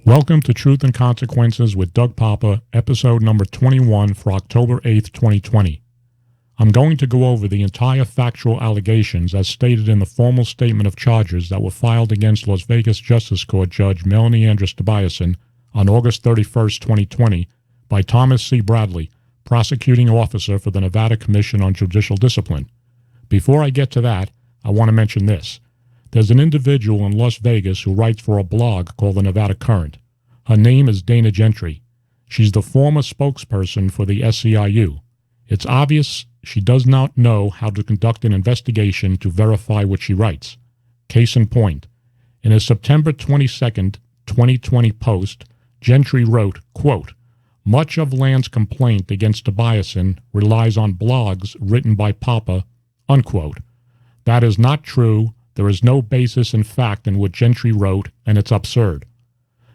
Welcome to Truth and Consequences with Doug Poppa, episode number 21 for October 8th, 2020. I'm going to go over the entire factual allegations as stated in the formal statement of charges that were filed against Las Vegas Justice Court Judge Melanie Andress-Tobiasson on August 31st, 2020 by Thomas C. Bradley, prosecuting officer for the Nevada Commission on Judicial Discipline. Before I get to that, I want to mention this. There's an individual in Las Vegas who writes for a blog called the Nevada Current. Her name is Dana Gentry. She's the former spokesperson for the SEIU. It's obvious she does not know how to conduct an investigation to verify what she writes. Case in point, in a September 22nd, 2020 post, Gentry wrote, quote, "Much of Land's complaint against Tobiasson relies on blogs written by Poppa," unquote. That is not true. There is no basis in fact in what Gentry wrote, and it's absurd.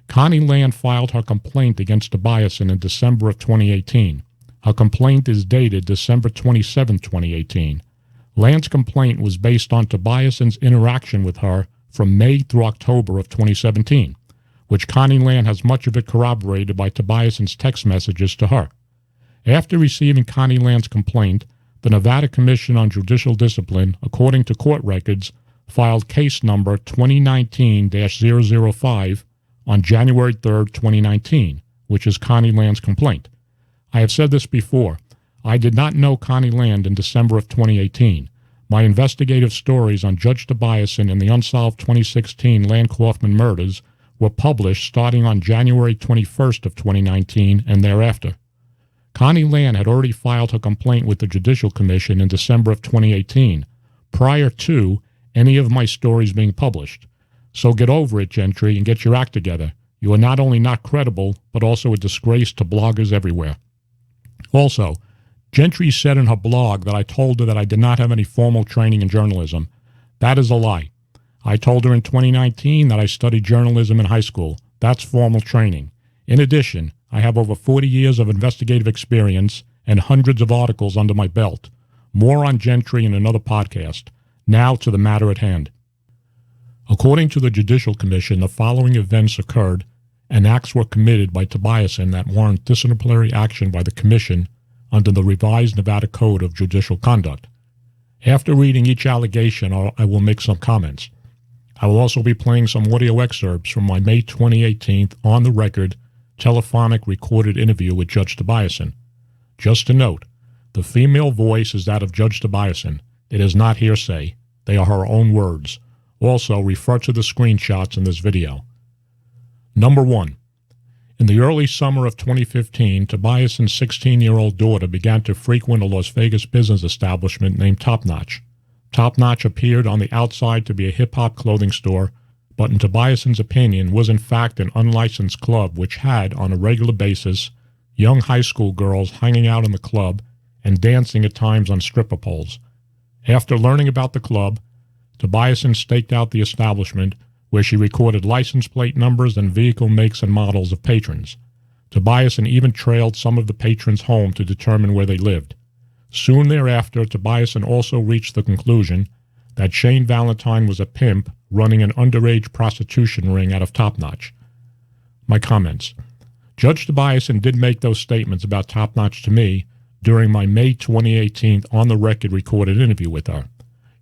Connie Land filed her complaint against Tobiasson in December of 2018. Her complaint is dated December 27, 2018. Land's complaint was based on Tobiasson's interaction with her from May through October of 2017, which Connie Land has much of it corroborated by Tobiasson's text messages to her. After receiving Connie Land's complaint, the Nevada Commission on Judicial Discipline, according to court records, filed case number 2019-005 on January 3, 2019, which is Connie Land's complaint. I have said this before. I did not know Connie Land in December of 2018. My investigative stories on Judge Tobiasson and the unsolved 2016 Land Kaufman murders were published starting on January 21st of 2019 and thereafter. Connie Land had already filed her complaint with the Judicial Commission in December of 2018, prior to any of my stories being published. So get over it, Gentry, and get your act together. You are not only not credible, but also a disgrace to bloggers everywhere. Also, Gentry said in her blog that I told her that I did not have any formal training in journalism. That is a lie. I told her in 2019 that I studied journalism in high school. That's formal training. In addition, I have over 40 years of investigative experience and hundreds of articles under my belt. More on Gentry in another podcast. Now to the matter at hand. According to the Judicial Commission, the following events occurred and acts were committed by Tobiasson that warrant disciplinary action by the Commission under the revised Nevada Code of Judicial Conduct. After reading each allegation, I will make some comments. I will also be playing some audio excerpts from my May 2018 on-the-record telephonic recorded interview with Judge Tobiasson. Just to note, the female voice is that of Judge Tobiasson. It is not hearsay. They are her own words. Also, refer to the screenshots in this video. Number 1. In the early summer of 2015, Tobiasson's 16-year-old daughter began to frequent a Las Vegas business establishment named Top Notch. Top Notch appeared on the outside to be a hip-hop clothing store, but in Tobiasson's opinion was in fact an unlicensed club which had, on a regular basis, young high school girls hanging out in the club and dancing at times on stripper poles. After learning about the club, Tobiasson staked out the establishment, where she recorded license plate numbers and vehicle makes and models of patrons. Tobiasson even trailed some of the patrons home to determine where they lived. Soon thereafter, Tobiasson also reached the conclusion that Shane Valentine was a pimp running an underage prostitution ring out of Top Notch. My comments. Judge Tobiasson did make those statements about Top Notch to me during my May 2018 on-the-record recorded interview with her.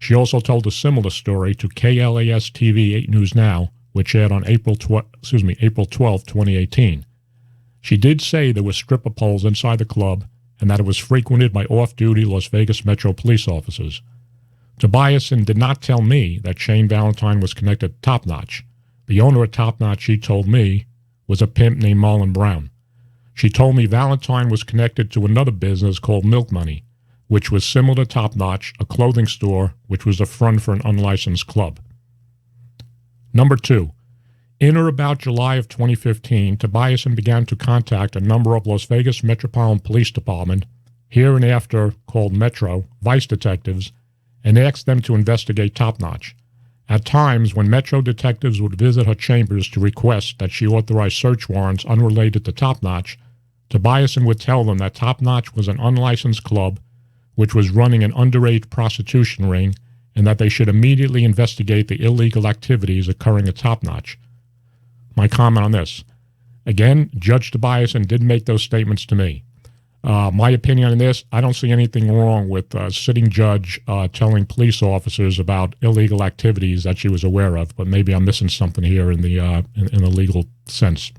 She also told a similar story to KLAS TV 8 News Now, which aired on April 12, 2018. She did say there were stripper poles inside the club and that it was frequented by off-duty Las Vegas Metro police officers. Tobiasson did not tell me that Shane Valentine was connected to Top Notch. The owner of Top Notch, she told me, was a pimp named Marlon Brown. She told me Valentine was connected to another business called Milk Money, which was similar to Top Notch, a clothing store which was a front for an unlicensed club. Number 2. In or about July of 2015, Tobiasson began to contact a number of Las Vegas Metropolitan Police Department, hereinafter called Metro, vice detectives, and asked them to investigate Top Notch. At times, when Metro detectives would visit her chambers to request that she authorize search warrants unrelated to Top Notch, Tobiasson would tell them that Top Notch was an unlicensed club which was running an underage prostitution ring and that they should immediately investigate the illegal activities occurring at Top Notch. My comment on this. Again, Judge Tobiasson did make those statements to me. My opinion on this, I don't see anything wrong with a sitting judge telling police officers about illegal activities that she was aware of, but maybe I'm missing something here in the legal sense.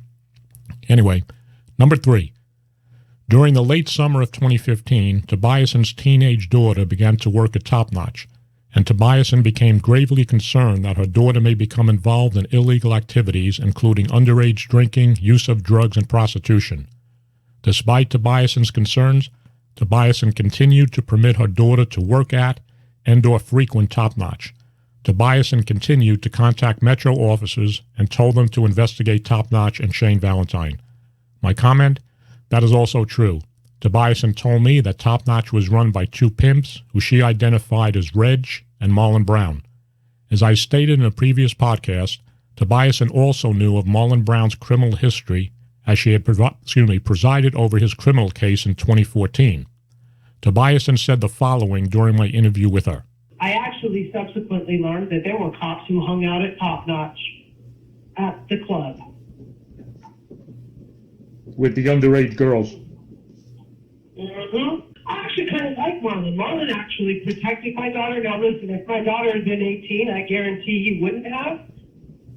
Anyway, number 3. During the late summer of 2015, Tobiasson's teenage daughter began to work at Top Notch, and Tobiasson became gravely concerned that her daughter may become involved in illegal activities, including underage drinking, use of drugs, and prostitution. Despite Tobiasson's concerns, Tobiasson continued to permit her daughter to work at and/or frequent Top Notch. Tobiasson continued to contact Metro officers and told them to investigate Top Notch and Shane Valentine. My comment? That is also true. Tobiasson told me that Top Notch was run by 2 pimps who she identified as Reg and Marlon Brown. As I stated in a previous podcast, Tobiasson also knew of Marlon Brown's criminal history as she had presided over his criminal case in 2014. Tobiasson said the following during my interview with her. I actually subsequently learned that there were cops who hung out at Top Notch at the club. With the underage girls. Mm-hmm. I actually kind of like Marlon. Marlon actually protected my daughter. Now listen, if my daughter had been 18, I guarantee he wouldn't have.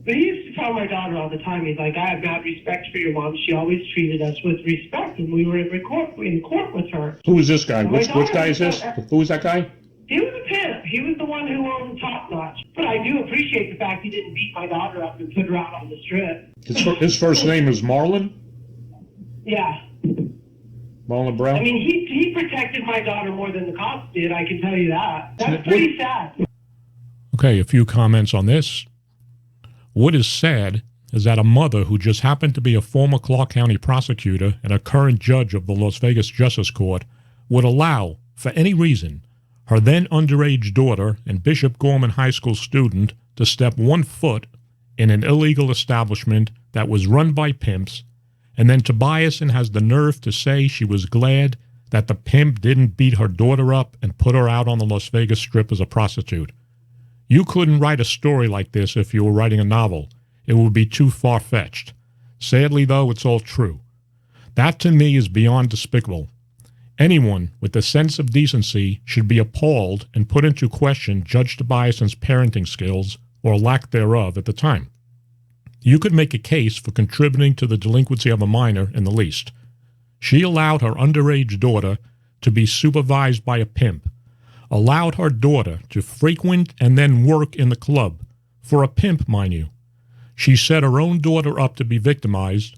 But he used to tell my daughter all the time, he's like, I have mad respect for your mom. She always treated us with respect, and we were in court with her. Who is this guy? Which guy is this? Who is that guy? He was a pimp. He was the one who owned Top Notch. But I do appreciate the fact he didn't beat my daughter up and put her out on the strip. His first name is Marlon? Yeah. Marlon Brown? I mean, he protected my daughter more than the cops did, I can tell you that. That's pretty sad. Okay, a few comments on this. What is sad is that a mother who just happened to be a former Clark County prosecutor and a current judge of the Las Vegas Justice Court would allow, for any reason, her then underage daughter and Bishop Gorman High School student to step 1 foot in an illegal establishment that was run by pimps, and then Tobiasson has the nerve to say she was glad that the pimp didn't beat her daughter up and put her out on the Las Vegas Strip as a prostitute. You couldn't write a story like this if you were writing a novel. It would be too far-fetched. Sadly, though, it's all true. That, to me, is beyond despicable. Anyone with a sense of decency should be appalled and put into question Judge Tobiasson's parenting skills, or lack thereof, at the time. You could make a case for contributing to the delinquency of a minor in the least. She allowed her underage daughter to be supervised by a pimp, allowed her daughter to frequent and then work in the club, for a pimp, mind you. She set her own daughter up to be victimized,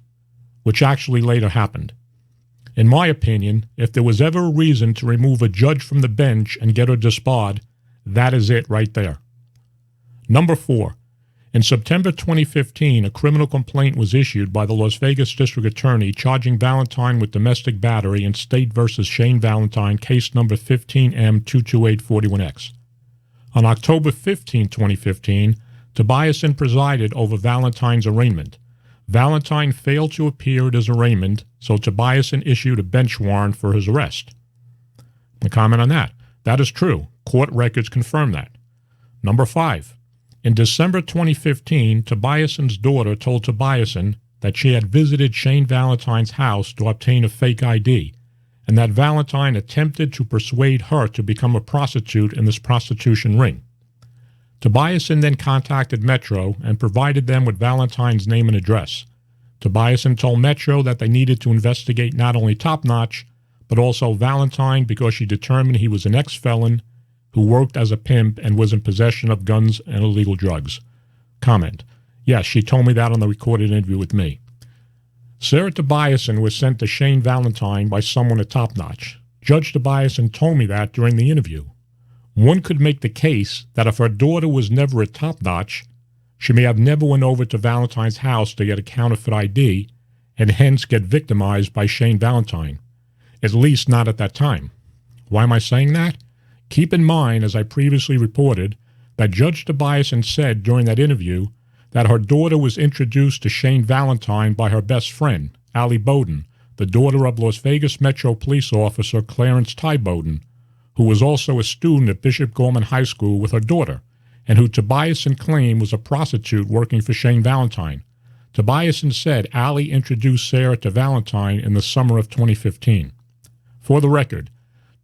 which actually later happened. In my opinion, if there was ever a reason to remove a judge from the bench and get her disbarred, that is it right there. Number 4. In September 2015, a criminal complaint was issued by the Las Vegas District Attorney charging Valentine with domestic battery in State v. Shane Valentine, case number 15M22841X. On October 15, 2015, Tobiasson presided over Valentine's arraignment. Valentine failed to appear at his arraignment, so Tobiasson issued a bench warrant for his arrest. A comment on that. That is true. Court records confirm that. Number 5. In December 2015, Tobiasson's daughter told Tobiasson that she had visited Shane Valentine's house to obtain a fake ID, and that Valentine attempted to persuade her to become a prostitute in this prostitution ring. Tobiasson then contacted Metro and provided them with Valentine's name and address. Tobiasson told Metro that they needed to investigate not only Top Notch, but also Valentine because she determined he was an ex-felon who worked as a pimp and was in possession of guns and illegal drugs. Comment. Yes, she told me that on the recorded interview with me. Sarah Tobiasson was sent to Shane Valentine by someone at Top Notch. Judge Tobiasson told me that during the interview. One could make the case that if her daughter was never at Top Notch, she may have never went over to Valentine's house to get a counterfeit ID and hence get victimized by Shane Valentine. At least not at that time. Why am I saying that? Keep in mind, as I previously reported, that Judge Tobiasson said during that interview that her daughter was introduced to Shane Valentine by her best friend, Allie Bowden, the daughter of Las Vegas Metro Police Officer Clarence Ty Bowden, who was also a student at Bishop Gorman High School with her daughter, and who Tobiasson claimed was a prostitute working for Shane Valentine. Tobiasson said Allie introduced Sarah to Valentine in the summer of 2015. For the record,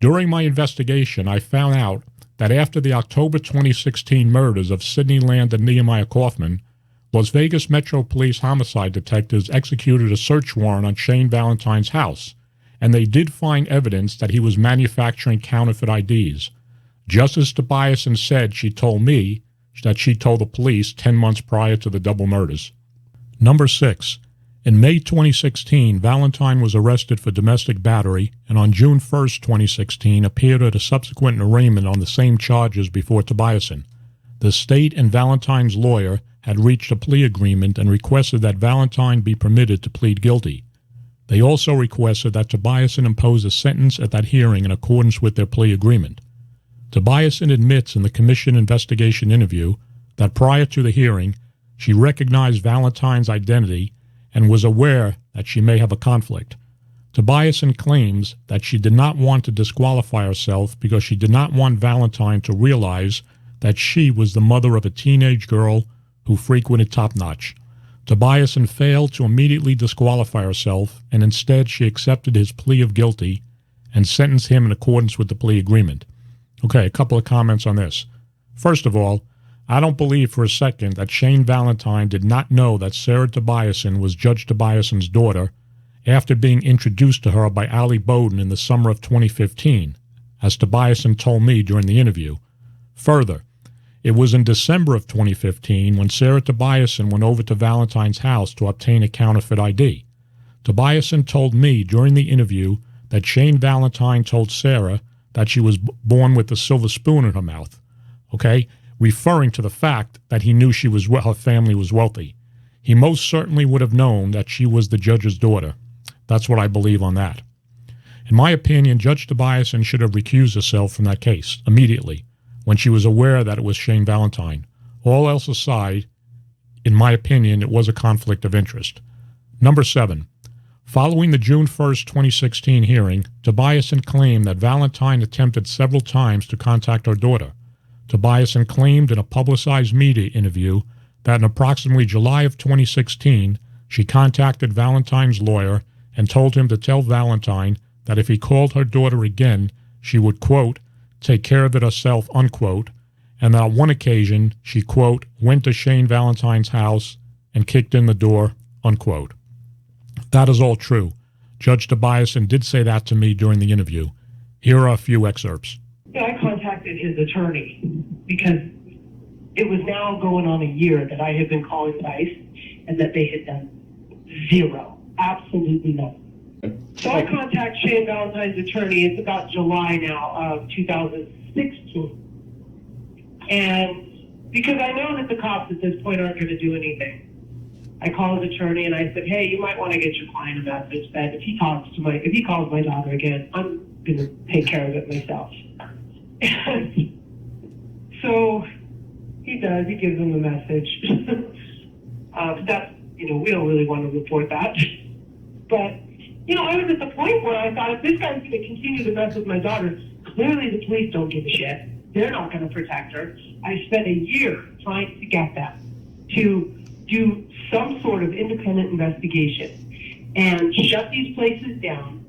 during my investigation, I found out that after the October 2016 murders of Sidney Land and Nehemiah Kaufman, Las Vegas Metro Police homicide detectives executed a search warrant on Shane Valentine's house, and they did find evidence that he was manufacturing counterfeit IDs. Just as Tobiasson said she told me that she told the police 10 months prior to the double murders. Number 6. In May 2016, Valentine was arrested for domestic battery and on June 1, 2016, appeared at a subsequent arraignment on the same charges before Tobiasson. The state and Valentine's lawyer had reached a plea agreement and requested that Valentine be permitted to plead guilty. They also requested that Tobiasson impose a sentence at that hearing in accordance with their plea agreement. Tobiasson admits in the commission investigation interview that prior to the hearing, she recognized Valentine's identity and was aware that she may have a conflict. Tobiasson claims that she did not want to disqualify herself because she did not want Valentine to realize that she was the mother of a teenage girl who frequented Top Notch. Tobiasson failed to immediately disqualify herself, and instead she accepted his plea of guilty and sentenced him in accordance with the plea agreement. Okay, a couple of comments on this. First of all, I don't believe for a second that Shane Valentine did not know that Sarah Tobiasson was Judge Tobiasson's daughter after being introduced to her by Allie Bowden in the summer of 2015, as Tobiasson told me during the interview. Further, it was in December of 2015 when Sarah Tobiasson went over to Valentine's house to obtain a counterfeit ID. Tobiasson told me during the interview that Shane Valentine told Sarah that she was born with a silver spoon in her mouth, okay, referring to the fact that he knew her family was wealthy. He most certainly would have known that she was the judge's daughter. That's what I believe on that. In my opinion, Judge Tobiasson should have recused herself from that case immediately when she was aware that it was Shane Valentine. All else aside, in my opinion, it was a conflict of interest. Number 7. Following the June 1, 2016 hearing, Tobiasson claimed that Valentine attempted several times to contact her daughter. Tobiasson claimed in a publicized media interview that in approximately July of 2016, she contacted Valentine's lawyer and told him to tell Valentine that if he called her daughter again, she would, quote, take care of it herself, unquote, and that on one occasion, she, quote, went to Shane Valentine's house and kicked in the door, unquote. That is all true. Judge Tobiasson did say that to me during the interview. Here are a few excerpts. Yeah, I contacted his attorney because it was now going on a year that I had been calling ICE and that they had done zero, absolutely nothing. So I contact Shane Valentine's attorney. It's about July now of 2016. And because I know that the cops at this point aren't going to do anything, I call his attorney and I said, hey, you might want to get your client a message that if he calls my daughter again, I'm going to take care of it myself. And so he does. He gives him the message. That's, we don't really want to report that. But, I was at the point where I thought if this guy's going to continue to mess with my daughter, clearly the police don't give a shit. They're not going to protect her. I spent a year trying to get them to do some sort of independent investigation and shut these places down.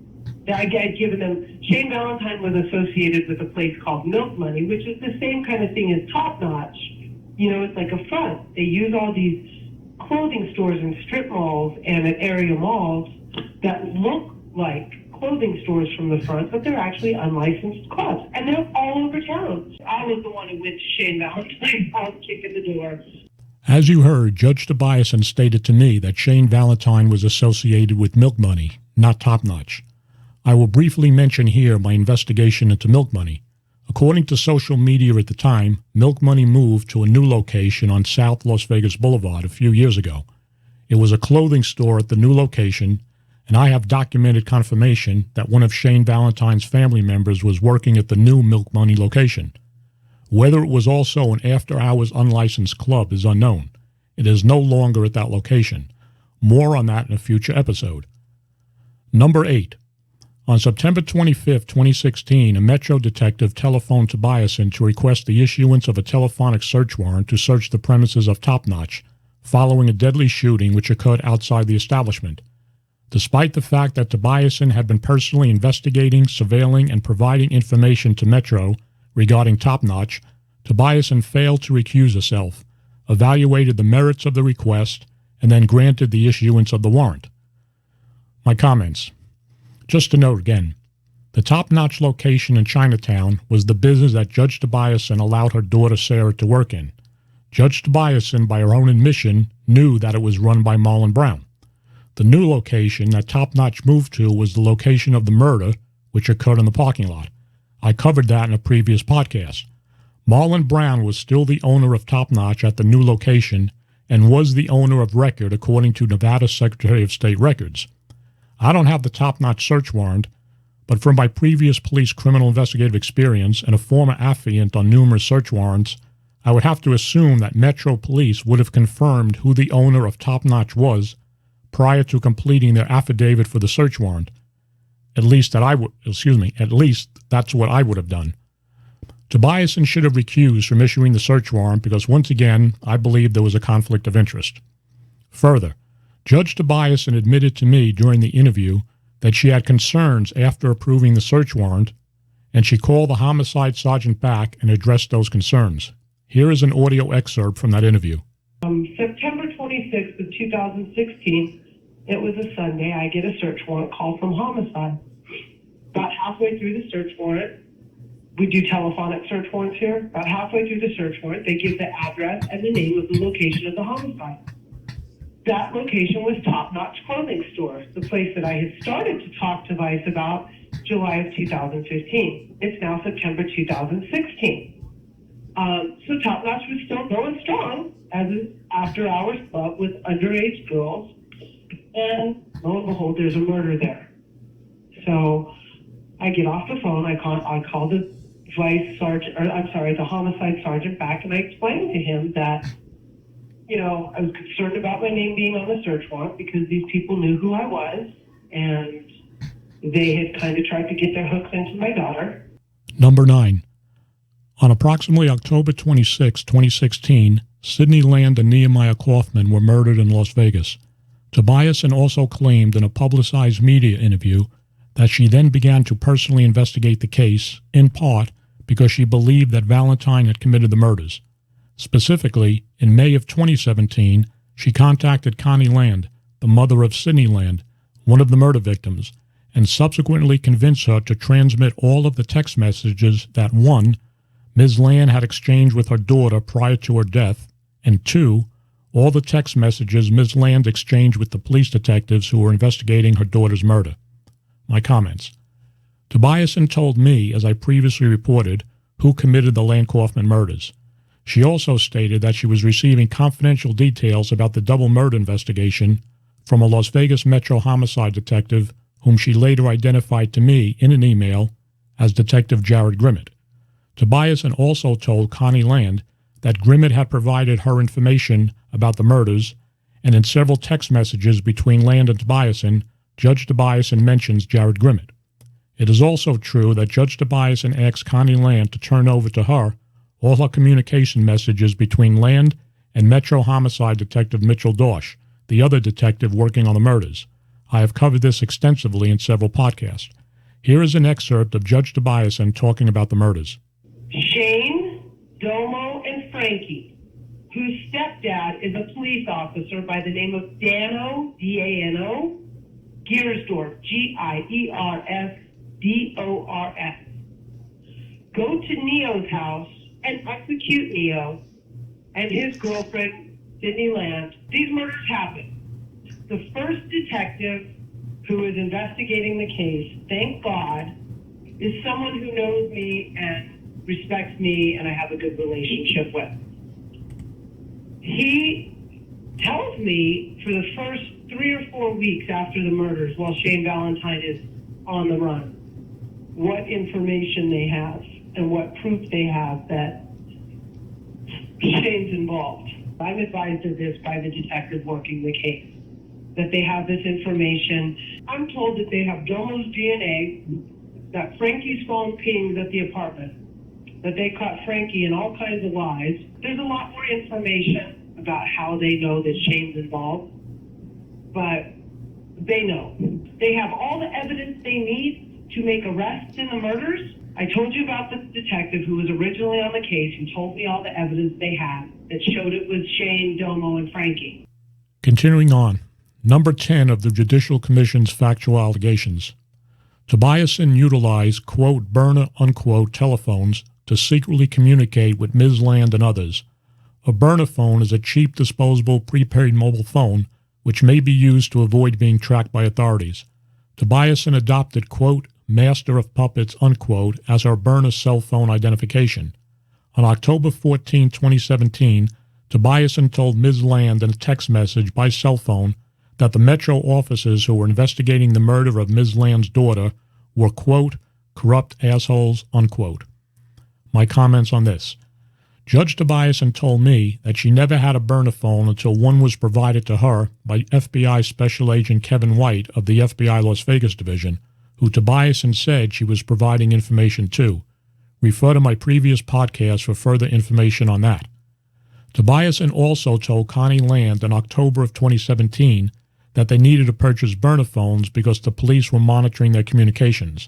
I had given them, Shane Valentine was associated with a place called Milk Money, which is the same kind of thing as Top Notch. It's like a front. They use all these clothing stores and strip malls and at area malls that look like clothing stores from the front, but they're actually unlicensed clubs. And they're all over town. I was the one who went to Shane Valentine's house, kicking the door. As you heard, Judge Tobiasson stated to me that Shane Valentine was associated with Milk Money, not Top Notch. I will briefly mention here my investigation into Milk Money. According to social media at the time, Milk Money moved to a new location on South Las Vegas Boulevard a few years ago. It was a clothing store at the new location, and I have documented confirmation that one of Shane Valentine's family members was working at the new Milk Money location. Whether it was also an after-hours unlicensed club is unknown. It is no longer at that location. More on that in a future episode. Number 8. On September 25, 2016, a Metro detective telephoned Tobiasson to request the issuance of a telephonic search warrant to search the premises of Top Notch, following a deadly shooting which occurred outside the establishment. Despite the fact that Tobiasson had been personally investigating, surveilling, and providing information to Metro regarding Top Notch, Tobiasson failed to recuse herself, evaluated the merits of the request, and then granted the issuance of the warrant. My comments. Just to note again, the Top Notch location in Chinatown was the business that Judge Tobiasson allowed her daughter Sarah to work in. Judge Tobiasson, by her own admission, knew that it was run by Marlon Brown. The new location that Top Notch moved to was the location of the murder, which occurred in the parking lot. I covered that in a previous podcast. Marlon Brown was still the owner of Top Notch at the new location and was the owner of record according to Nevada Secretary of State records. I don't have the Top Notch search warrant, but from my previous police criminal investigative experience and a former affiant on numerous search warrants, I would have to assume that Metro Police would have confirmed who the owner of Top Notch was prior to completing their affidavit for the search warrant. At least that's what I would have done. Tobiasson should have recused from issuing the search warrant because, once again, I believe there was a conflict of interest. Further, Judge Tobiasson admitted to me during the interview that she had concerns after approving the search warrant, and she called the homicide sergeant back and addressed those concerns. Here is an audio excerpt from that interview. September 26th of 2016, it was a Sunday, I get a search warrant call from homicide. About halfway through the search warrant, we do telephonic search warrants here. About halfway through the search warrant, they give the address and the name of the location of the homicide. That location was Top Notch Clothing Store, the place that I had started to talk to Vice about July of 2015. It's now September 2016. So Top Notch was still going strong as an after-hours club with underage girls, and lo and behold, there's a murder there. So I get off the phone, I call the the homicide sergeant back, and I explained to him that, I was concerned about my name being on the search warrant because these people knew who I was, and they had kind of tried to get their hooks into my daughter. Number 9. On approximately October 26, 2016, Sidney Land and Nehemiah Kaufman were murdered in Las Vegas. Tobiasson also claimed in a publicized media interview that she then began to personally investigate the case, in part because she believed that Valentine had committed the murders. Specifically, in May of 2017, she contacted Connie Land, the mother of Sidney Land, one of the murder victims, and subsequently convinced her to transmit all of the text messages that 1. Ms. Land had exchanged with her daughter prior to her death, and 2. All the text messages Ms. Land exchanged with the police detectives who were investigating her daughter's murder. My comments. Tobiasson told me, as I previously reported, who committed the Land-Kaufman murders. She also stated that she was receiving confidential details about the double murder investigation from a Las Vegas Metro homicide detective whom she later identified to me in an email as Detective Jared Grimmett. Tobiasson also told Connie Land that Grimmett had provided her information about the murders, and in several text messages between Land and Tobiasson, Judge Tobiasson mentions Jared Grimmett. It is also true that Judge Tobiasson asked Connie Land to turn over to her all her communication messages between Land and Metro Homicide Detective Mitchell Dorsch, the other detective working on the murders. I have covered this extensively in several podcasts. Here is an excerpt of Judge Tobiasson talking about the murders. Shane, Domo, and Frankie, whose stepdad is a police officer by the name of Dano, D-A-N-O, Giersdorf, G-I-E-R-S-D-O-R-S. Go to Neo's house and execute Neo and his girlfriend, Sidney Land. These murders happened. The first detective who is investigating the case, thank God, is someone who knows me and respects me and I have a good relationship with. He tells me for the first 3 or 4 weeks after the murders, while Shane Valentine is on the run, what information they have and what proof they have that Shane's involved. I'm advised of this by the detective working the case, that they have this information. I'm told that they have Domo's DNA, that Frankie's phone pings at the apartment, that they caught Frankie in all kinds of lies. There's a lot more information about how they know that Shane's involved, but they know. They have all the evidence they need to make arrests in the murders. I told you about the detective who was originally on the case who told me all the evidence they had that showed it was Shane, Domo, and Frankie. Continuing on, number 10 of the Judicial Commission's factual allegations. Tobiasson utilized, quote, burner, unquote, telephones to secretly communicate with Ms. Land and others. A burner phone is a cheap, disposable, prepaid mobile phone which may be used to avoid being tracked by authorities. Tobiasson adopted, quote, master of puppets, unquote, as her burner cell phone identification. On October 14, 2017, Tobiasson told Ms. Land in a text message by cell phone that the Metro officers who were investigating the murder of Ms. Land's daughter were, quote, corrupt assholes, unquote. My comments on this. Judge Tobiasson told me that she never had a burner phone until one was provided to her by FBI Special Agent Kevin White of the FBI Las Vegas Division, who Tobiasson said she was providing information to. Refer to my previous podcast for further information on that. Tobiasson also told Connie Land in October of 2017 that they needed to purchase burner phones because the police were monitoring their communications.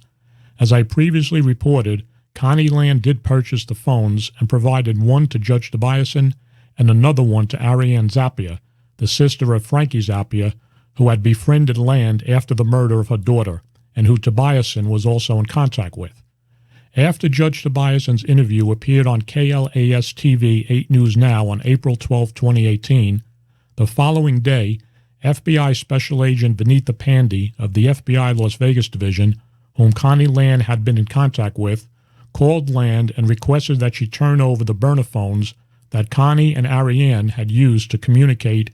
As I previously reported, Connie Land did purchase the phones and provided one to Judge Tobiasson and another one to Ariane Zappia, the sister of Frankie Zappia, who had befriended Land after the murder of her daughter, and who Tobiasson was also in contact with. After Judge Tobiasson's interview appeared on KLAS-TV 8 News Now on April 12, 2018, the following day, FBI Special Agent Vinitha Pandey of the FBI Las Vegas Division, whom Connie Land had been in contact with, called Land and requested that she turn over the burner phones that Connie and Ariane had used to communicate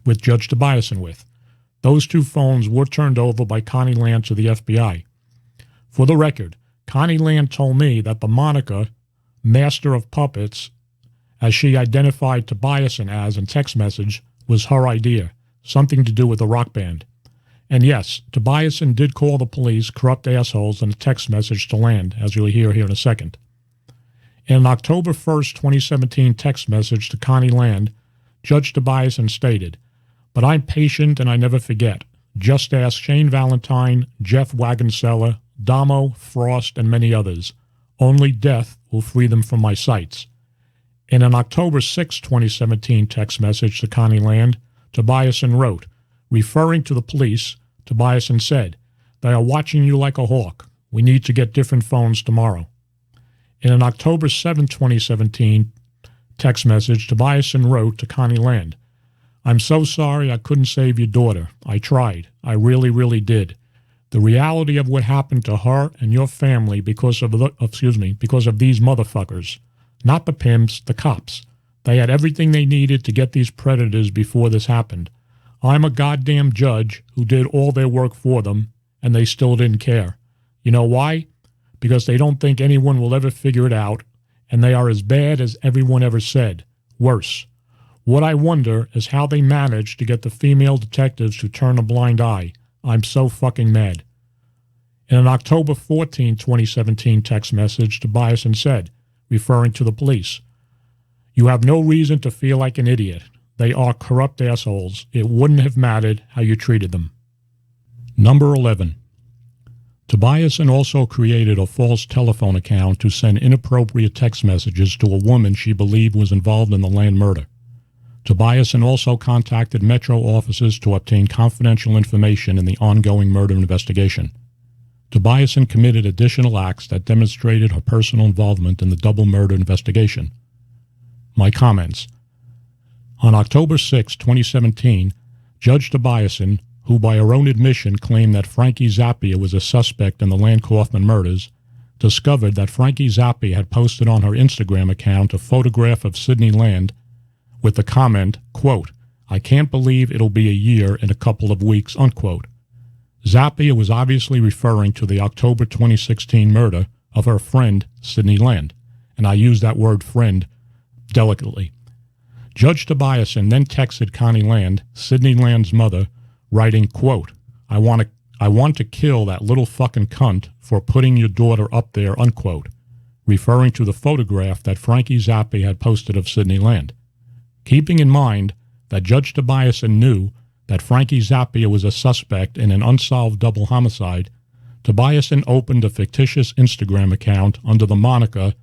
with Judge Tobiasson with. Those two phones were turned over by Connie Land to the FBI. For the record, Connie Land told me that the moniker, Master of Puppets, as she identified Tobiasson as in text message, was her idea, something to do with a rock band. And yes, Tobiasson did call the police corrupt assholes in a text message to Land, as you'll hear here in a second. In an October 1st, 2017 text message to Connie Land, Judge Tobiasson stated, "But I'm patient and I never forget. Just ask Shane Valentine, Jeff Wagonseller, Damo, Frost, and many others. Only death will free them from my sights." In an October 6, 2017 text message to Connie Land, Tobiasson wrote, referring to the police, Tobiasson said, "They are watching you like a hawk. We need to get different phones tomorrow." In an October 7, 2017 text message, Tobiasson wrote to Connie Land, "I'm so sorry I couldn't save your daughter. I tried. I really, really did. The reality of what happened to her and your family because of these motherfuckers. Not the pimps, the cops. They had everything they needed to get these predators before this happened. I'm a goddamn judge who did all their work for them, and they still didn't care. You know why? Because they don't think anyone will ever figure it out, and they are as bad as everyone ever said. Worse. What I wonder is how they managed to get the female detectives to turn a blind eye. I'm so fucking mad." In an October 14, 2017 text message, Tobiasson said, referring to the police, "You have no reason to feel like an idiot. They are corrupt assholes. It wouldn't have mattered how you treated them." Number 11. Tobiasson also created a false telephone account to send inappropriate text messages to a woman she believed was involved in the Land murder. Tobiasson also contacted Metro officers to obtain confidential information in the ongoing murder investigation. Tobiasson committed additional acts that demonstrated her personal involvement in the double murder investigation. My comments. On October 6, 2017, Judge Tobiasson, who by her own admission claimed that Frankie Zappia was a suspect in the Land Kaufman murders, discovered that Frankie Zappia had posted on her Instagram account a photograph of Sidney Land with the comment, quote, "I can't believe it'll be a year in a couple of weeks," unquote. Zappia was obviously referring to the October 2016 murder of her friend Sidney Land, and I use that word friend delicately. Judge Tobiasson then texted Connie Land, Sidney Land's mother, writing, quote, I want to kill that little fucking cunt for putting your daughter up there," unquote, referring to the photograph that Frankie Zappia had posted of Sidney Land. Keeping in mind that Judge Tobiasson knew that Frankie Zappia was a suspect in an unsolved double homicide, Tobiasson opened a fictitious Instagram account under the moniker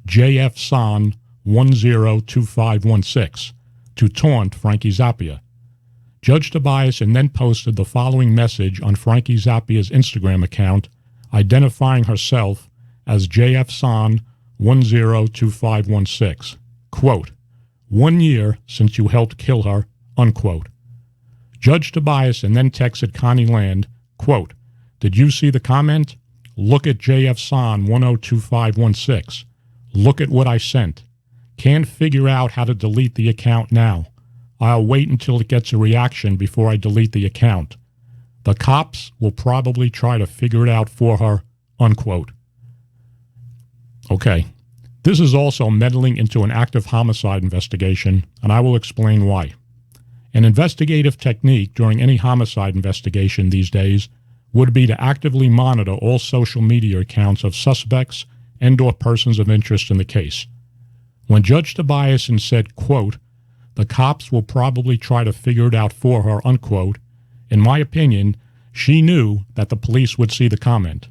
JFSon102516 to taunt Frankie Zappia. Judge Tobiasson then posted the following message on Frankie Zappia's Instagram account, identifying herself as JFSon102516. Quote, "1 year since you helped kill her," unquote. Judge Tobiasson then texted Connie Land, quote, "Did you see the comment? Look at JFSon102516. Look at what I sent. Can't figure out how to delete the account now. I'll wait until it gets a reaction before I delete the account. The cops will probably try to figure it out for her," unquote. Okay, this is also meddling into an active homicide investigation, and I will explain why. An investigative technique during any homicide investigation these days would be to actively monitor all social media accounts of suspects and/or persons of interest in the case. When Judge Tobiasson said, quote, "The cops will probably try to figure it out for her," unquote, in my opinion, she knew that the police would see the comment.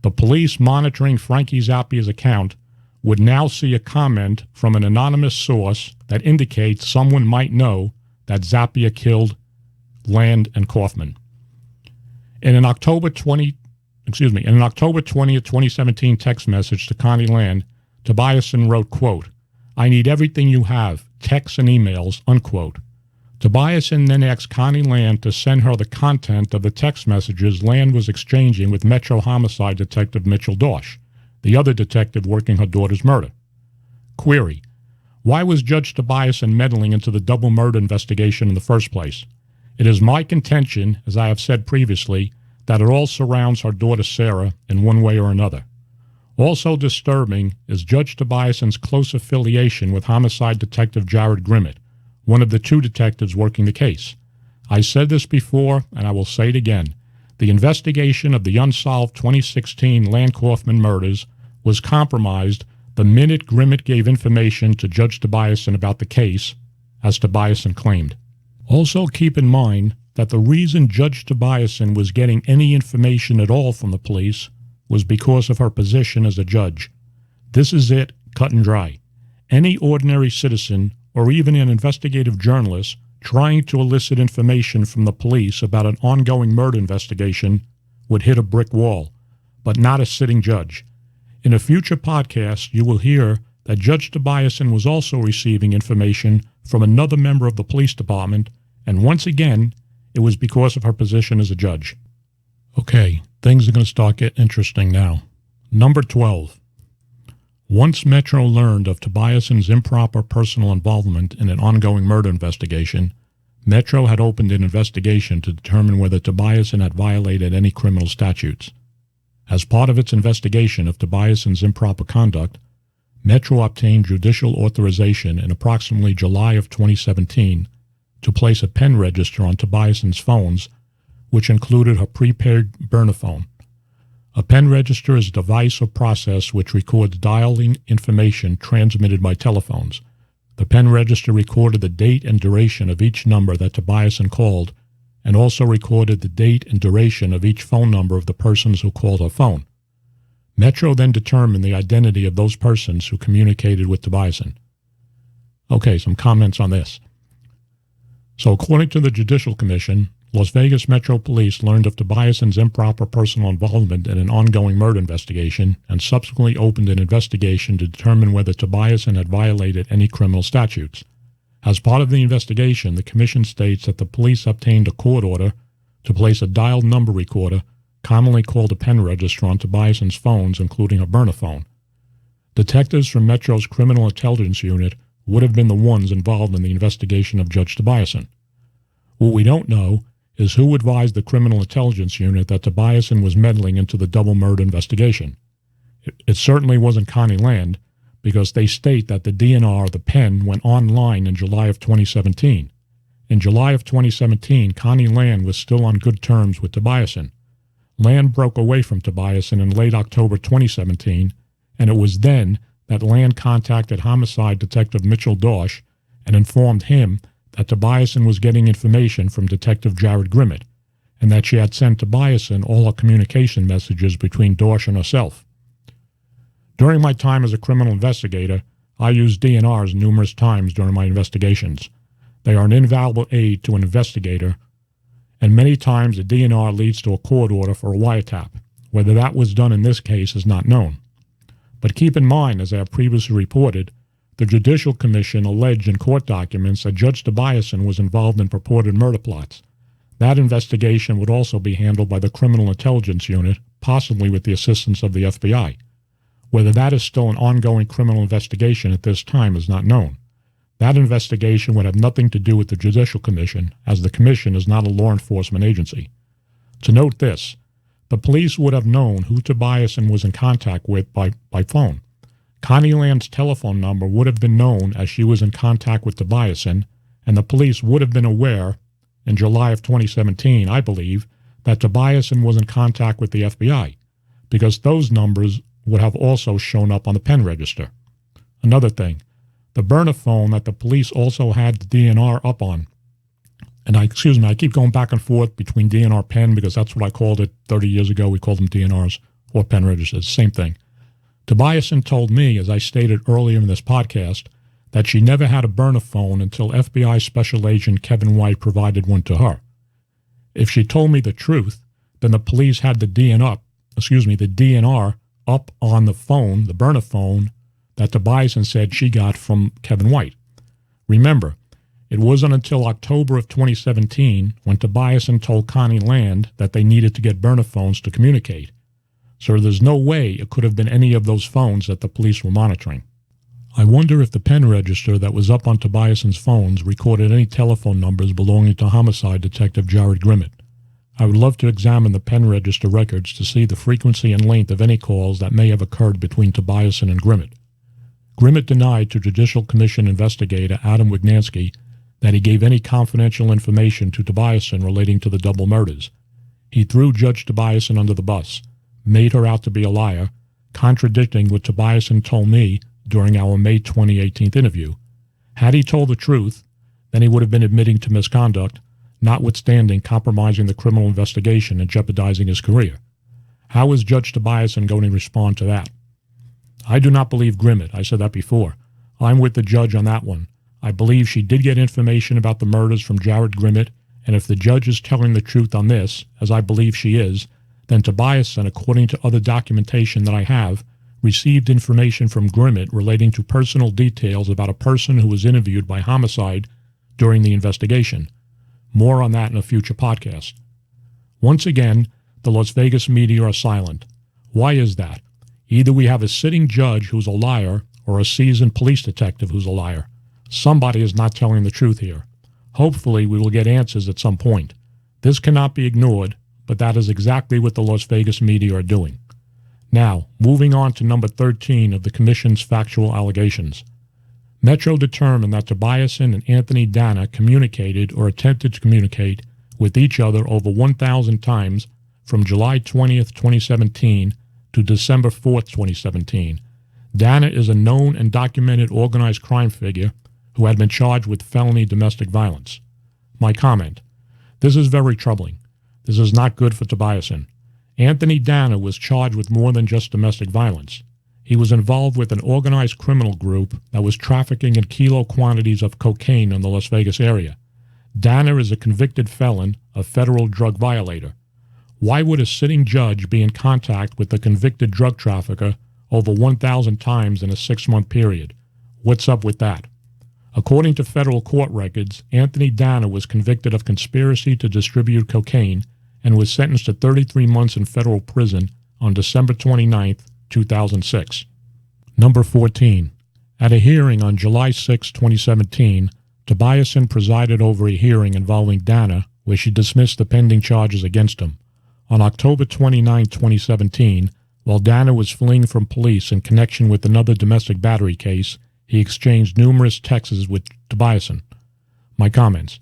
The police monitoring Frankie Zappia's account would now see a comment from an anonymous source that indicates someone might know that Zappia killed Land and Kaufman. In an October 20th, 2017 text message to Connie Land, Tobiasson wrote, quote, "I need everything you have, texts and emails," unquote. Tobiasson then asked Connie Land to send her the content of the text messages Land was exchanging with Metro Homicide Detective Mitchell Dosh, the other detective working her daughter's murder. Query: why was Judge Tobiasson meddling into the double murder investigation in the first place? It is my contention, as I have said previously, that it all surrounds her daughter Sarah in one way or another. Also disturbing is Judge Tobiasson's close affiliation with homicide detective Jared Grimmett, one of the two detectives working the case. I said this before, and I will say it again. The investigation of the unsolved 2016 Land Kaufman murders was compromised the minute Grimmett gave information to Judge Tobiasson about the case, as Tobiasson claimed. Also keep in mind that the reason Judge Tobiasson was getting any information at all from the police was because of her position as a judge. This is it, cut and dry. Any ordinary citizen, or even an investigative journalist, trying to elicit information from the police about an ongoing murder investigation would hit a brick wall, but not a sitting judge. In a future podcast, you will hear that Judge Tobiasson was also receiving information from another member of the police department, and once again, it was because of her position as a judge. Okay, things are going to start getting interesting now. Number 12. Once Metro learned of Tobiasson's improper personal involvement in an ongoing murder investigation, Metro had opened an investigation to determine whether Tobiasson had violated any criminal statutes. As part of its investigation of Tobiasson's improper conduct, Metro obtained judicial authorization in approximately July of 2017 to place a pen register on Tobiasson's phones, which included her prepaid burner phone. A pen register is a device or process which records dialing information transmitted by telephones. The pen register recorded the date and duration of each number that Tobiasson called, and also recorded the date and duration of each phone number of the persons who called her phone. Metro then determined the identity of those persons who communicated with Tobiasson. Okay, some comments on this. So according to the Judicial Commission, Las Vegas Metro Police learned of Tobiasson's improper personal involvement in an ongoing murder investigation and subsequently opened an investigation to determine whether Tobiasson had violated any criminal statutes. As part of the investigation, the Commission states that the police obtained a court order to place a dialed number recorder, commonly called a pen register, on Tobiasson's phones, including a burner phone. Detectives from Metro's Criminal Intelligence Unit would have been the ones involved in the investigation of Judge Tobiasson. What we don't know is who advised the Criminal Intelligence Unit that Tobiasson was meddling into the double murder investigation. It certainly wasn't Connie Land, because they state that the DNR of the pen went online in July of 2017. In July of 2017, Connie Land was still on good terms with Tobiasson. Land broke away from Tobiasson in late October 2017, and it was then that Land contacted homicide detective Mitchell Dosh and informed him that Tobiasson was getting information from Detective Jared Grimmett, and that she had sent Tobiasson all her communication messages between Dorsch and herself. During my time as a criminal investigator, I used DNRs numerous times during my investigations. They are an invaluable aid to an investigator, and many times a DNR leads to a court order for a wiretap. Whether that was done in this case is not known. But keep in mind, as I have previously reported, the Judicial Commission alleged in court documents that Judge Tobiasson was involved in purported murder plots. That investigation would also be handled by the Criminal Intelligence Unit, possibly with the assistance of the FBI. Whether that is still an ongoing criminal investigation at this time is not known. That investigation would have nothing to do with the Judicial Commission, as the Commission is not a law enforcement agency. To note this, the police would have known who Tobiasson was in contact with by phone. Connie Land's telephone number would have been known as she was in contact with Tobiasson, and the police would have been aware, in July of 2017, I believe, that Tobiasson was in contact with the FBI, because those numbers would have also shown up on the pen register. Another thing, the burner phone that the police also had the DNR up on, and I keep going back and forth between DNR pen because that's what I called it 30 years ago. We called them DNRs or pen registers, same thing. Tobiasson told me, as I stated earlier in this podcast, that she never had a burner phone until FBI Special Agent Kevin White provided one to her. If she told me the truth, then the police had the DNR up on the phone, the burner phone, that Tobiasson said she got from Kevin White. Remember, it wasn't until October of 2017 when Tobiasson told Connie Land that they needed to get burner phones to communicate. So there's no way it could have been any of those phones that the police were monitoring. I wonder if the pen register that was up on Tobiasson's phones recorded any telephone numbers belonging to homicide detective Jared Grimmett. I would love to examine the pen register records to see the frequency and length of any calls that may have occurred between Tobiasson and Grimmett. Grimmett denied to Judicial Commission investigator Adam Wignansky that he gave any confidential information to Tobiasson relating to the double murders. He threw Judge Tobiasson under the bus, made her out to be a liar, contradicting what Tobiasson told me during our May 2018 interview. Had he told the truth, then he would have been admitting to misconduct, notwithstanding compromising the criminal investigation and jeopardizing his career. How is Judge Tobiasson going to respond to that? I do not believe Grimmett. I said that before. I'm with the judge on that one. I believe she did get information about the murders from Jared Grimmett, and if the judge is telling the truth on this, as I believe she is, then Tobiasson, according to other documentation that I have, received information from Grimmett relating to personal details about a person who was interviewed by homicide during the investigation. More on that in a future podcast. Once again, the Las Vegas media are silent. Why is that? Either we have a sitting judge who's a liar or a seasoned police detective who's a liar. Somebody is not telling the truth here. Hopefully, we will get answers at some point. This cannot be ignored, but that is exactly what the Las Vegas media are doing. Now, moving on to number 13 of the Commission's factual allegations. Metro determined that Tobiasson and Anthony Dana communicated or attempted to communicate with each other over 1,000 times from July 20th, 2017 to December 4th, 2017. Dana is a known and documented organized crime figure who had been charged with felony domestic violence. My comment: this is very troubling. This is not good for Tobiasson. Anthony Dana was charged with more than just domestic violence. He was involved with an organized criminal group that was trafficking in kilo quantities of cocaine in the Las Vegas area. Dana is a convicted felon, a federal drug violator. Why would a sitting judge be in contact with a convicted drug trafficker over 1,000 times in a 6-month period? What's up with that? According to federal court records, Anthony Dana was convicted of conspiracy to distribute cocaine and was sentenced to 33 months in federal prison on December 29, 2006. Number 14. At a hearing on July 6, 2017, Tobiasson presided over a hearing involving Dana where she dismissed the pending charges against him. On October 29, 2017, while Dana was fleeing from police in connection with another domestic battery case, he exchanged numerous texts with Tobiasson. My comments: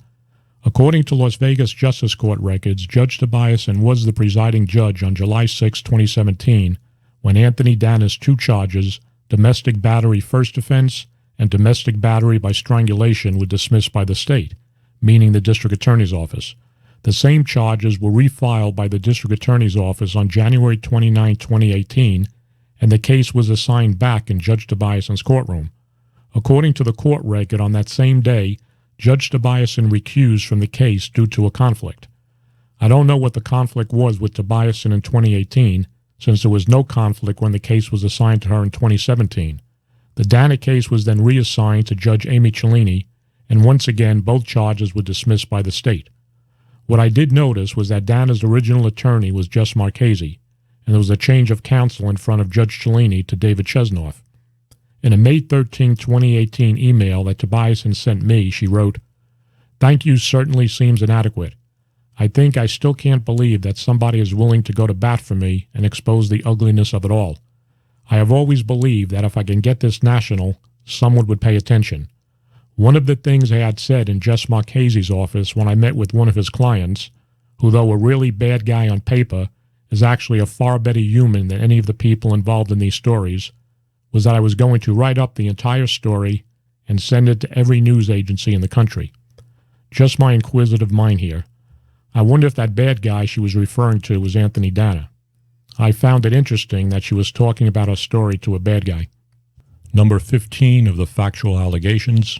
according to Las Vegas Justice Court records, Judge Tobiasson was the presiding judge on July 6, 2017, when Anthony Dana's 2 charges, domestic battery first offense and domestic battery by strangulation were dismissed by the state, meaning the district attorney's office. The same charges were refiled by the district attorney's office on January 29, 2018, and the case was assigned back in Judge Tobiasson's courtroom. According to the court record on that same day, Judge Tobiasson recused from the case due to a conflict. I don't know what the conflict was with Tobiasson in 2018, since there was no conflict when the case was assigned to her in 2017. The Dana case was then reassigned to Judge Amy Cellini, and once again both charges were dismissed by the state. What I did notice was that Dana's original attorney was Jess Marchese, and there was a change of counsel in front of Judge Cellini to David Chesnoff. In a May 13, 2018 email that Tobiasson sent me, she wrote, "Thank you certainly seems inadequate. I think I still can't believe that somebody is willing to go to bat for me and expose the ugliness of it all. I have always believed that if I can get this national, someone would pay attention. One of the things I had said in Jess Marchese's office when I met with one of his clients, who though a really bad guy on paper, is actually a far better human than any of the people involved in these stories, was that I was going to write up the entire story and send it to every news agency in the country. Just my inquisitive mind here. I wonder if that bad guy she was referring to was Anthony Dana. I found it interesting that she was talking about her story to a bad guy." Number 15 of the factual allegations.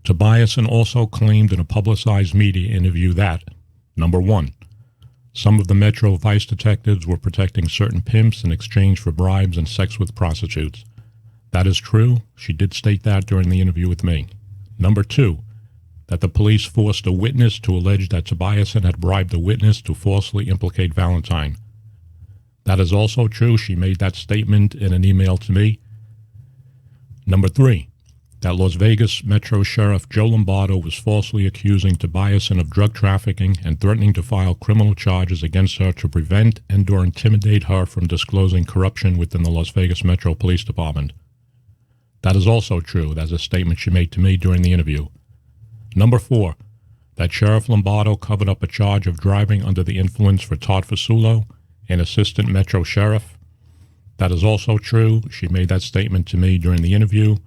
Tobiasson also claimed in a publicized media interview that, number 1, some of the Metro Vice detectives were protecting certain pimps in exchange for bribes and sex with prostitutes. That is true. She did state that during the interview with me. Number 2, that the police forced a witness to allege that Tobiasson had bribed a witness to falsely implicate Valentine. That is also true. She made that statement in an email to me. Number 3, that Las Vegas Metro Sheriff Joe Lombardo was falsely accusing Tobiasson of drug trafficking and threatening to file criminal charges against her to prevent and/or intimidate her from disclosing corruption within the Las Vegas Metro Police Department. That is also true. That's a statement she made to me during the interview. Number 4, that Sheriff Lombardo covered up a charge of driving under the influence for Todd Fasulo, an assistant Metro Sheriff. That is also true. She made that statement to me during the interview.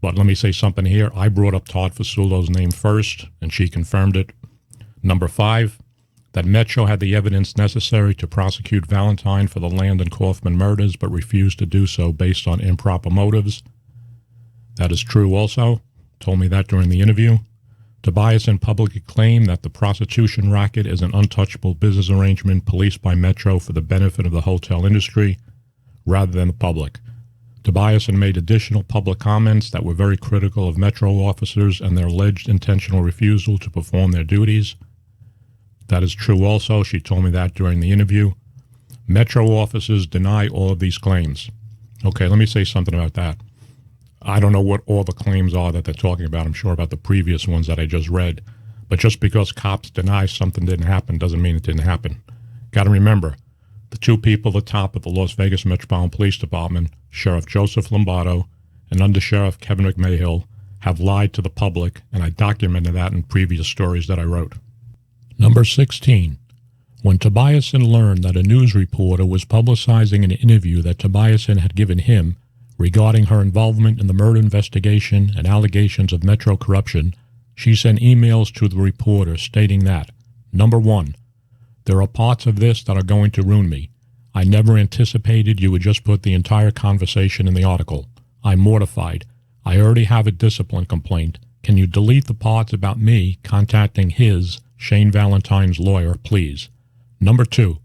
But let me say something here. I brought up Todd Fasulo's name first, and she confirmed it. Number 5, that Metro had the evidence necessary to prosecute Valentine for the Land and Kaufman murders, but refused to do so based on improper motives. That is true also. Told me that during the interview. Tobiasson publicly claimed that the prostitution racket is an untouchable business arrangement policed by Metro for the benefit of the hotel industry rather than the public. Tobiasson made additional public comments that were very critical of Metro officers and their alleged intentional refusal to perform their duties. That is true also. She told me that during the interview. Metro officers deny all of these claims. Okay, let me say something about that. I don't know what all the claims are that they're talking about. I'm sure about the previous ones that I just read. But just because cops deny something didn't happen doesn't mean it didn't happen. Got to remember, the two people at the top of the Las Vegas Metropolitan Police Department, Sheriff Joseph Lombardo and Under Sheriff Kevin McMahill, have lied to the public, and I documented that in previous stories that I wrote. Number 16. When Tobiasson learned that a news reporter was publicizing an interview that Tobiasson had given him regarding her involvement in the murder investigation and allegations of Metro corruption, she sent emails to the reporter stating that, number 1, there are parts of this that are going to ruin me. I never anticipated you would just put the entire conversation in the article. I'm mortified. I already have a discipline complaint. Can you delete the parts about me contacting his, Shane Valentine's lawyer, please? Number 2,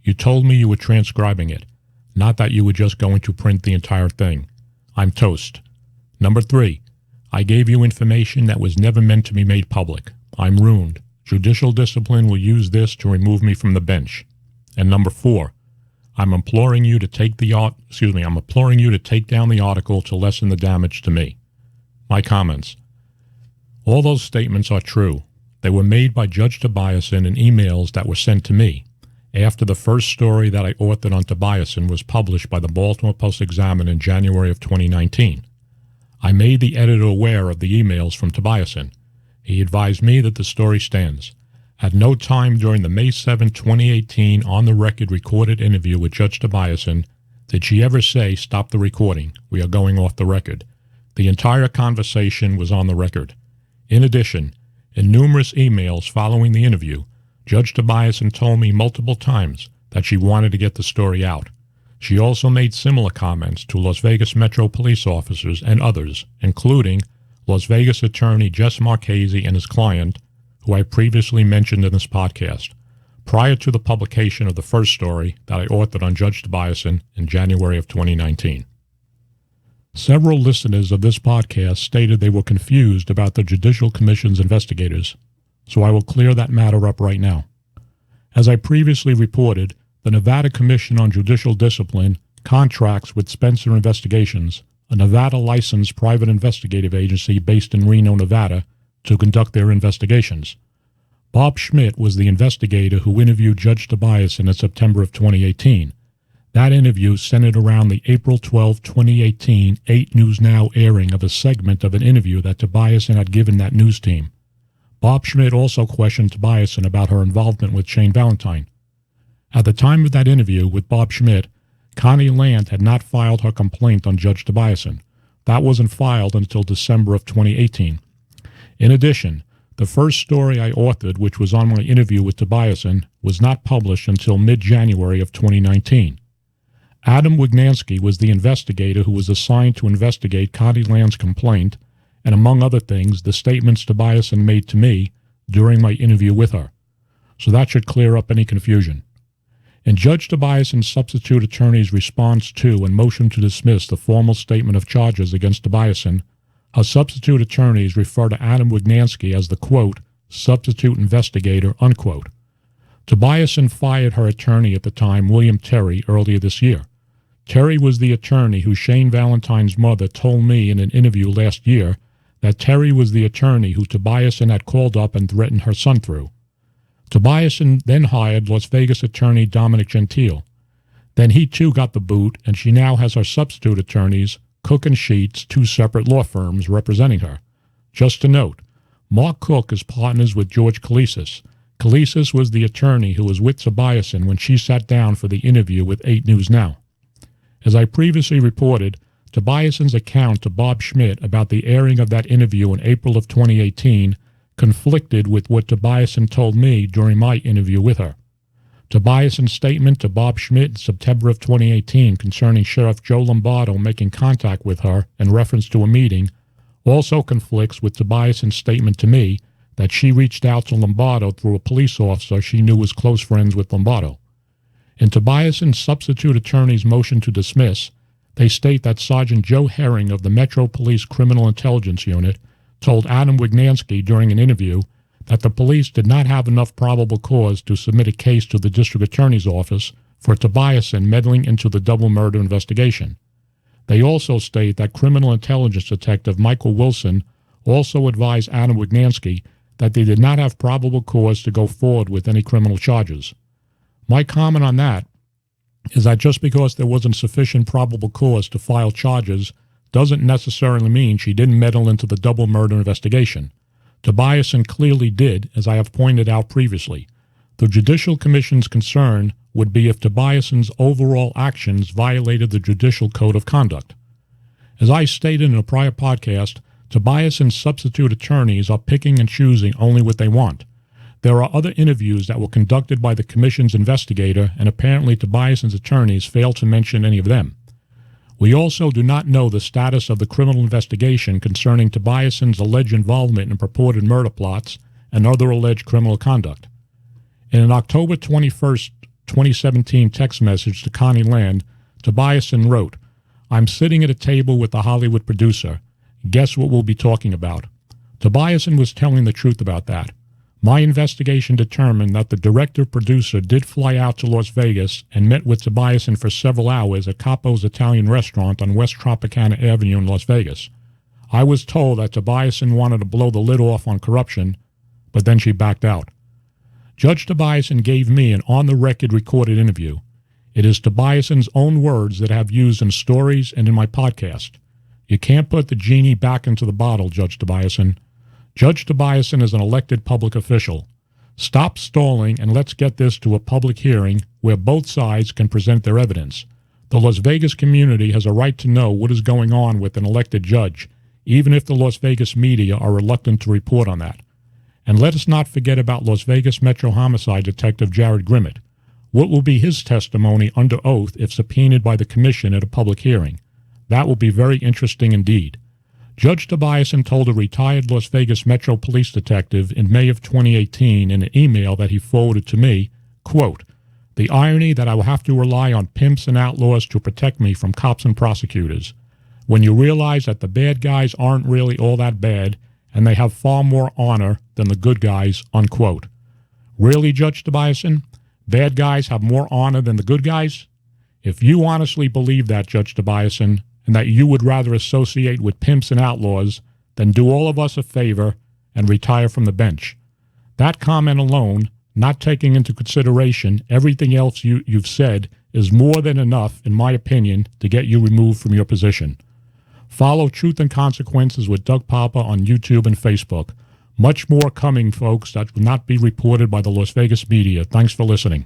you told me you were transcribing it. Not that you were just going to print the entire thing. I'm toast. Number 3, I gave you information that was never meant to be made public. I'm ruined. Judicial discipline will use this to remove me from the bench. And number 4, I'm imploring you to take down the article to lessen the damage to me. My comments. All those statements are true. They were made by Judge Tobiasson in emails that were sent to me after the first story that I authored on Tobiasson was published by the Baltimore Post-Examiner in January of 2019. I made the editor aware of the emails from Tobiasson. He advised me that the story stands. At no time during the May 7, 2018 on-the-record recorded interview with Judge Tobiasson did she ever say, "Stop the recording. We are going off the record." The entire conversation was on the record. In addition, in numerous emails following the interview, Judge Tobiasson told me multiple times that she wanted to get the story out. She also made similar comments to Las Vegas Metro police officers and others, including Las Vegas attorney Jess Marchese and his client, who I previously mentioned in this podcast, prior to the publication of the first story that I authored on Judge Tobiasson in January of 2019. Several listeners of this podcast stated they were confused about the Judicial Commission's investigators, so I will clear that matter up right now. As I previously reported, the Nevada Commission on Judicial Discipline contracts with Spencer Investigations, a Nevada-licensed private investigative agency based in Reno, Nevada, to conduct their investigations. Bob Schmidt was the investigator who interviewed Judge Tobiasson in September of 2018. That interview centered around the April 12, 2018 8 News Now airing of a segment of an interview that Tobiasson had given that news team. Bob Schmidt also questioned Tobiasson about her involvement with Shane Valentine. At the time of that interview with Bob Schmidt, Connie Land had not filed her complaint on Judge Tobiasson. That wasn't filed until December of 2018. In addition, the first story I authored, which was on my interview with Tobiasson, was not published until mid-January of 2019. Adam Wignansky was the investigator who was assigned to investigate Connie Land's complaint, and among other things, the statements Tobiasson made to me during my interview with her. So that should clear up any confusion. In Judge Tobiasson's substitute attorney's response to and motion to dismiss the formal statement of charges against Tobiasson, her substitute attorneys refer to Adam Wignansky as the, quote, substitute investigator, unquote. Tobiasson fired her attorney at the time, William Terry, earlier this year. Terry was the attorney who Shane Valentine's mother told me in an interview last year that Terry was the attorney who Tobiasson had called up and threatened her son through. Tobiasson then hired Las Vegas attorney Dominic Gentile. Then he too got the boot, and she now has her substitute attorneys, Cook and Sheets, 2 separate law firms representing her. Just to note, Mark Cook is partners with George Kalisis. Kalisis was the attorney who was with Tobiasson when she sat down for the interview with 8 News Now. As I previously reported, Tobiasson's account to Bob Schmidt about the airing of that interview in April of 2018 conflicted with what Tobiasson told me during my interview with her. Tobiasson's statement to Bob Schmidt in September of 2018 concerning Sheriff Joe Lombardo making contact with her in reference to a meeting also conflicts with Tobiasson's statement to me that she reached out to Lombardo through a police officer she knew was close friends with Lombardo. In Tobiasson's substitute attorney's motion to dismiss, they state that Sergeant Joe Herring of the Metro Police Criminal Intelligence Unit told Adam Wignansky during an interview that the police did not have enough probable cause to submit a case to the district attorney's office for Tobiasson meddling into the double murder investigation. They also state that criminal intelligence detective Michael Wilson also advised Adam Wignansky that they did not have probable cause to go forward with any criminal charges. My comment on that is that just because there wasn't sufficient probable cause to file charges doesn't necessarily mean she didn't meddle into the double murder investigation. Tobiasson clearly did, as I have pointed out previously. The Judicial Commission's concern would be if Tobiasson's overall actions violated the Judicial Code of Conduct. As I stated in a prior podcast, Tobiasson's substitute attorneys are picking and choosing only what they want. There are other interviews that were conducted by the Commission's investigator, and apparently Tobiasson's attorneys failed to mention any of them. We also do not know the status of the criminal investigation concerning Tobiasson's alleged involvement in purported murder plots and other alleged criminal conduct. In an October 21, 2017 text message to Connie Land, Tobiasson wrote, "I'm sitting at a table with a Hollywood producer. Guess what we'll be talking about?" Tobiasson was telling the truth about that. My investigation determined that the director-producer did fly out to Las Vegas and met with Tobiasson for several hours at Capo's Italian restaurant on West Tropicana Avenue in Las Vegas. I was told that Tobiasson wanted to blow the lid off on corruption, but then she backed out. Judge Tobiasson gave me an on-the-record recorded interview. It is Tobiasson's own words that I have used in stories and in my podcast. You can't put the genie back into the bottle, Judge Tobiasson. Judge Tobiasson is an elected public official. Stop stalling and let's get this to a public hearing where both sides can present their evidence. The Las Vegas community has a right to know what is going on with an elected judge. even if the Las Vegas media are reluctant to report on that. And let us not forget about Las Vegas Metro Homicide Detective Jared Grimmett. What will be his testimony under oath if subpoenaed by the commission at a public hearing? That will be very interesting indeed. Judge Tobiasson told a retired Las Vegas Metro police detective in May of 2018 in an email that he forwarded to me, quote, "The irony that I will have to rely on pimps and outlaws to protect me from cops and prosecutors. When you realize that the bad guys aren't really all that bad and they have far more honor than the good guys," unquote. Really, Judge Tobiasson? Bad guys have more honor than the good guys? If you honestly believe that, Judge Tobiasson, and that you would rather associate with pimps and outlaws, then do all of us a favor and retire from the bench. That comment alone, not taking into consideration everything else you've said, is more than enough, in my opinion, to get you removed from your position. Follow Truth and Consequences with Doug Poppa on YouTube and Facebook. Much more coming, folks, that will not be reported by the Las Vegas media. Thanks for listening.